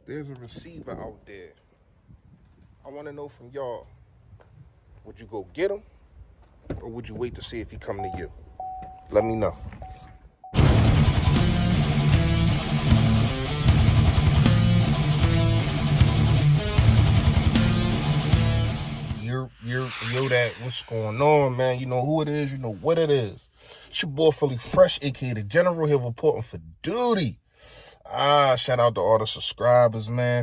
There's a receiver out there. I want to know from y'all, would you go get him or would you wait to see if he come to you? Let me know. Yo, that, what's going on, man? You know who it is, you know what it is. It's your boy Philly Fresh, aka the General, here reporting for duty. Shout out to all the subscribers, man.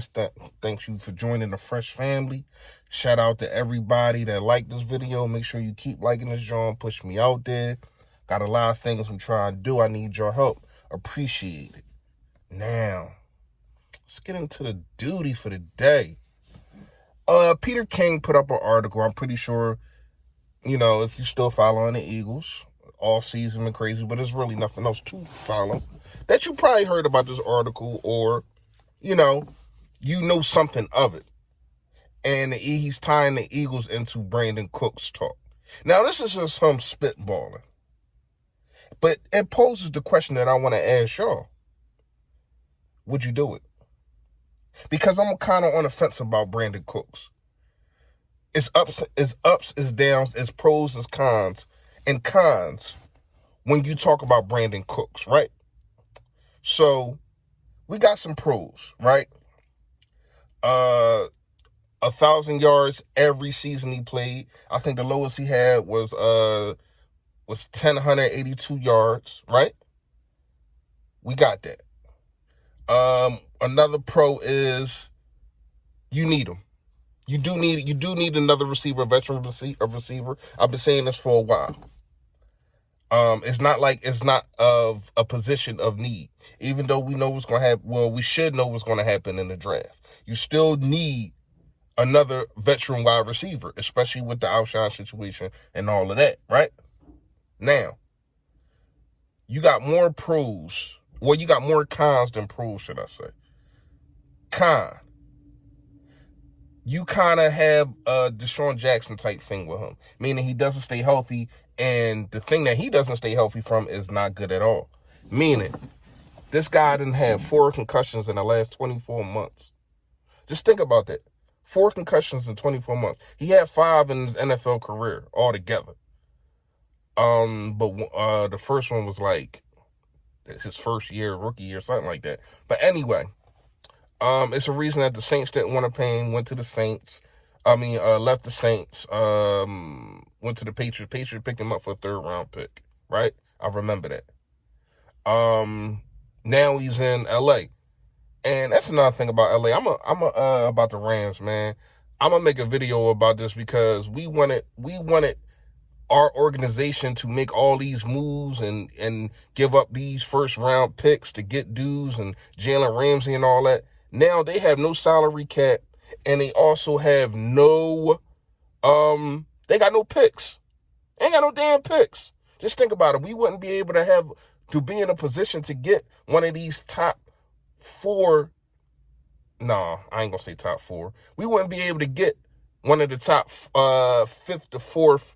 Thanks you for joining the Fresh family. Shout out to everybody that liked this video. Make sure you keep liking this joint. Push me out there. Got a lot of things I'm trying to do. I need your help. Appreciate it. Now, let's get into the duty for the day. Peter King put up an article. I'm pretty sure, if you still following the Eagles, all season been crazy, but there's really nothing else to follow. That you probably heard about this article, or, you know something of it. And he's tying the Eagles into Brandon Cook's talk. Now, this is just some spitballing. But it poses the question that I want to ask y'all. Would you do it? Because I'm kind of on the fence about Brandon Cooks. It's ups, it's downs, it's pros, it's cons. And cons when you talk about Brandon Cooks, right? So, we got some pros, right? 1,000 yards every season he played. I think the lowest he had was 1,082 yards, right? We got that. Another pro is you need him. You do need another receiver, a veteran receiver. I've been saying this for a while. It's not of a position of need. Even though we know what's going to happen, we should know what's going to happen in the draft. You still need another veteran wide receiver, especially with the Alshon situation and all of that, right? Now, you got more pros. Well, you got more cons than pros, should I say. Con. You kind of have a Deshaun Jackson type thing with him, meaning he doesn't stay healthy, and the thing that he doesn't stay healthy from is not good at all. Meaning, this guy didn't have 4 concussions in the last 24 months. Just think about that. 4 concussions in 24 months. He had 5 in his NFL career altogether. But the first one was like his first year, rookie year, something like that. But anyway, it's a reason that the Saints didn't want to pay him, went to the Saints. Left the Saints, went to the Patriots. Patriots picked him up for a 3rd-round pick, right? I remember that. Now he's in LA. And that's another thing about LA. I'm about the Rams, man. I'm gonna make a video about this because we wanted our organization to make all these moves and give up these 1st-round picks to get dudes and Jalen Ramsey and all that. Now they have no salary cap, and they also have they got no picks. Ain't got no damn picks. Just think about it. We wouldn't be able to be in a position to get one of these top 4. No, I ain't gonna say top 4. We wouldn't be able to get one of the top 5th to 4th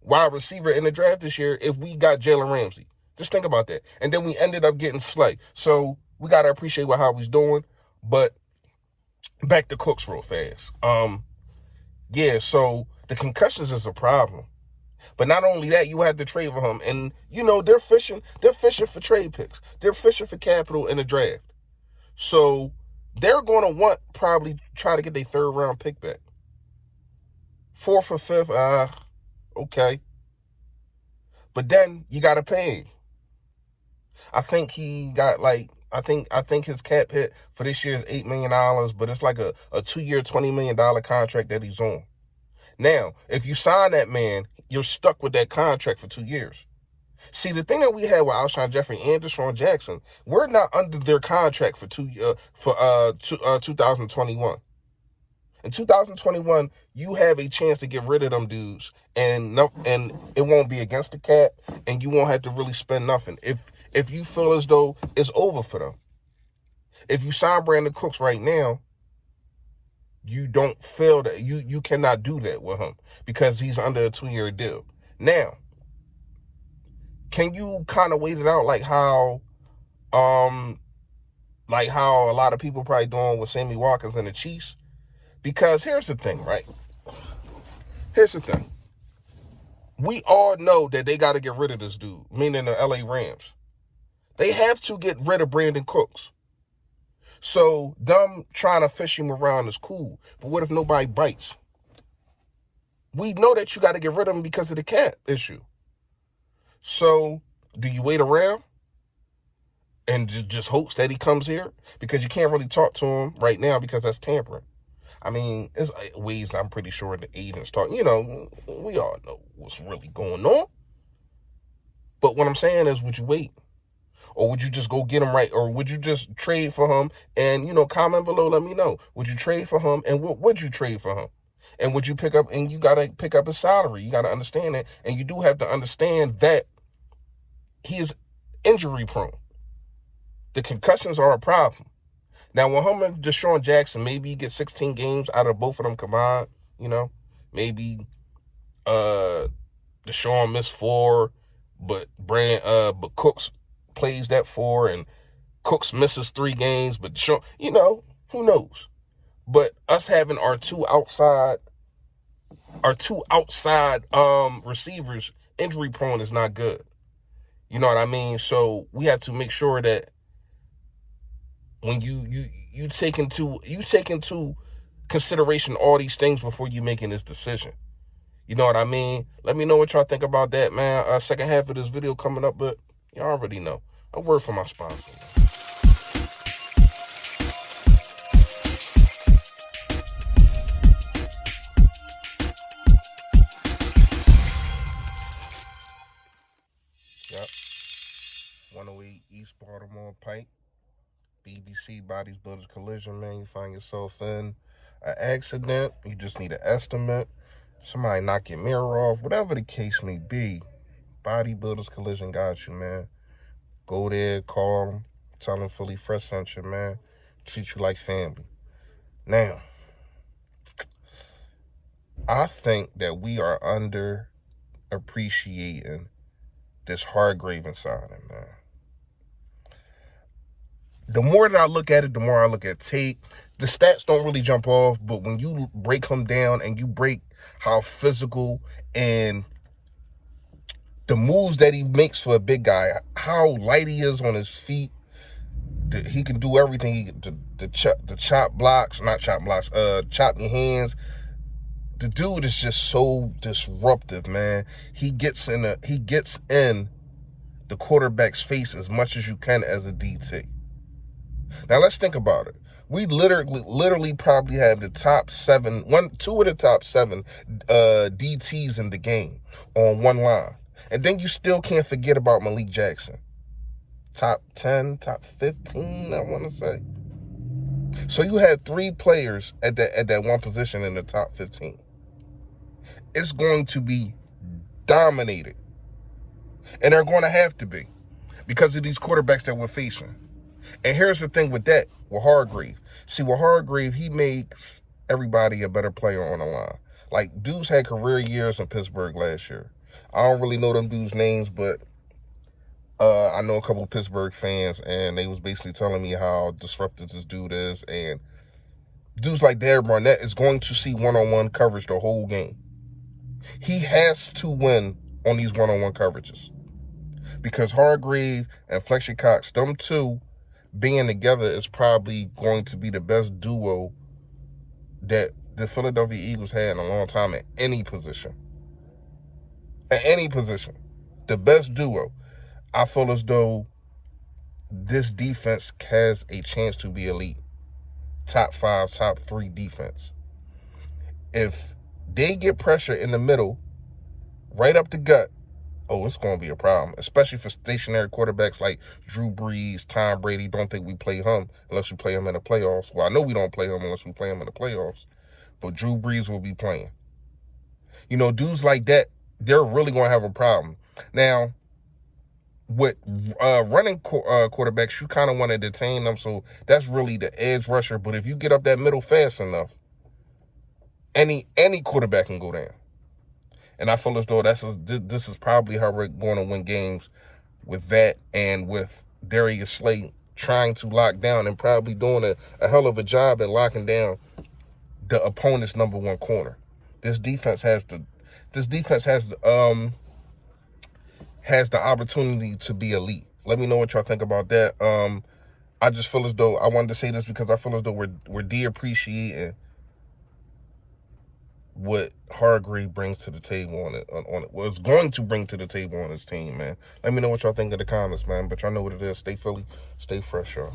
wide receiver in the draft this year if we got Jalen Ramsey. Just think about that. And then we ended up getting Slay. So we gotta appreciate how he's doing. But back to Cooks real fast. So the concussions is a problem. But not only that, you had to trade for him. And they're fishing for trade picks. They're fishing for capital in the draft. So they're gonna want probably try to get their 3rd-round pick back. 4th or 5th, okay. But then you gotta pay him. I think he got I think his cap hit for this year is $8 million, but it's like a 2-year, $20 million contract that he's on. Now, if you sign that man, you're stuck with that contract for 2 years. See, the thing that we had with Alshon Jeffrey and Deshaun Jackson, we're not under their contract for 2021. In 2021, you have a chance to get rid of them dudes, and it won't be against the cap, and you won't have to really spend nothing. If you feel as though it's over for them. If you sign Brandon Cooks right now, you don't feel that you cannot do that with him because he's under a 2-year deal. Now, can you kind of wait it out like how like how a lot of people probably doing with Sammy Watkins and the Chiefs. Because here's the thing, right? Here's the thing. We all know that they got to get rid of this dude, meaning the LA Rams. They have to get rid of Brandon Cooks. So them trying to fish him around is cool. But what if nobody bites? We know that you got to get rid of him because of the cap issue. So do you wait around and just hopes that he comes here? Because you can't really talk to him right now because that's tampering. I mean, it's ways I'm pretty sure the agents talk. You know, we all know what's really going on. But what I'm saying is, would you wait? Or would you just go get him right? Or would you just trade for him? And, you know, comment below, let me know. Would you trade for him? And what would you trade for him? And would you pick up, and you got to pick up his salary. You got to understand that. And you do have to understand that he is injury prone. The concussions are a problem. Now, when him and Deshaun Jackson, maybe he gets 16 games out of both of them combined, you know. Maybe Deshaun missed 4, but Cooks plays that 4, and Cooks misses 3 games, but Deshaun, you know, who knows? But us having our two outside receivers injury prone is not good. You know what I mean? So we have to make sure that when you take into consideration all these things before you making this decision. You know what I mean? Let me know what y'all think about that, man. Second half of this video coming up, but y'all already know. A word from my sponsor. Yep. 108 East Baltimore Pike. BBC Bodies Builders Collision, man. You find yourself in an accident. You just need an estimate. Somebody knock your mirror off. Whatever the case may be, Body Builders Collision got you, man. Go there, call them. Tell them Fully Fresh sent you, man. Treat you like family. Now, I think that we are underappreciating this Hargrave signing, man. The more that I look at it, the more I look at tape. The stats don't really jump off, but when you break him down and you break how physical and the moves that he makes for a big guy, how light he is on his feet, he can do everything. Chop your hands. The dude is just so disruptive, man. He gets in the quarterback's face as much as you can as a DT. Now let's think about it. We literally probably have the top 2 of the top 7 DTs in the game on one line. And then you still can't forget about Malik Jackson. Top 10, top 15, I want to say. So you had 3 players at that one position in the top 15. It's going to be dominated. And they're going to have to be because of these quarterbacks that we're facing. And here's the thing with that, with Hargrave. See, with Hargrave, he makes everybody a better player on the line. Like, dudes had career years in Pittsburgh last year. I don't really know them dudes' names, but I know a couple of Pittsburgh fans, and they was basically telling me how disruptive this dude is. And dudes like Derek Barnett is going to see one-on-one coverage the whole game. He has to win on these one-on-one coverages. Because Hargrave and Fletcher Cox, them two, being together is probably going to be the best duo that the Philadelphia Eagles had in a long time at any position. At any position. The best duo. I feel as though this defense has a chance to be elite. Top 5, top 3 defense. If they get pressure in the middle, right up the gut, oh, it's going to be a problem, especially for stationary quarterbacks like Drew Brees, Tom Brady. Don't think we play him unless we play him in the playoffs. Well, I know we don't play him unless we play him in the playoffs, but Drew Brees will be playing. You know, dudes like that, they're really going to have a problem. Now, with running quarterbacks, you kind of want to detain them, so that's really the edge rusher. But if you get up that middle fast enough, any quarterback can go down. And I feel as though this is probably how we're going to win games with that and with Darius Slay trying to lock down and probably doing a hell of a job at locking down the opponent's number one corner. This defense has the opportunity to be elite. Let me know what y'all think about that. I just feel as though I wanted to say this because I feel as though we're de-appreciating what Hargrave brings to the table on it. Was going to bring to the table on his team, man. Let me know what y'all think in the comments, man. But y'all know what it is. Stay Philly, stay fresh, y'all.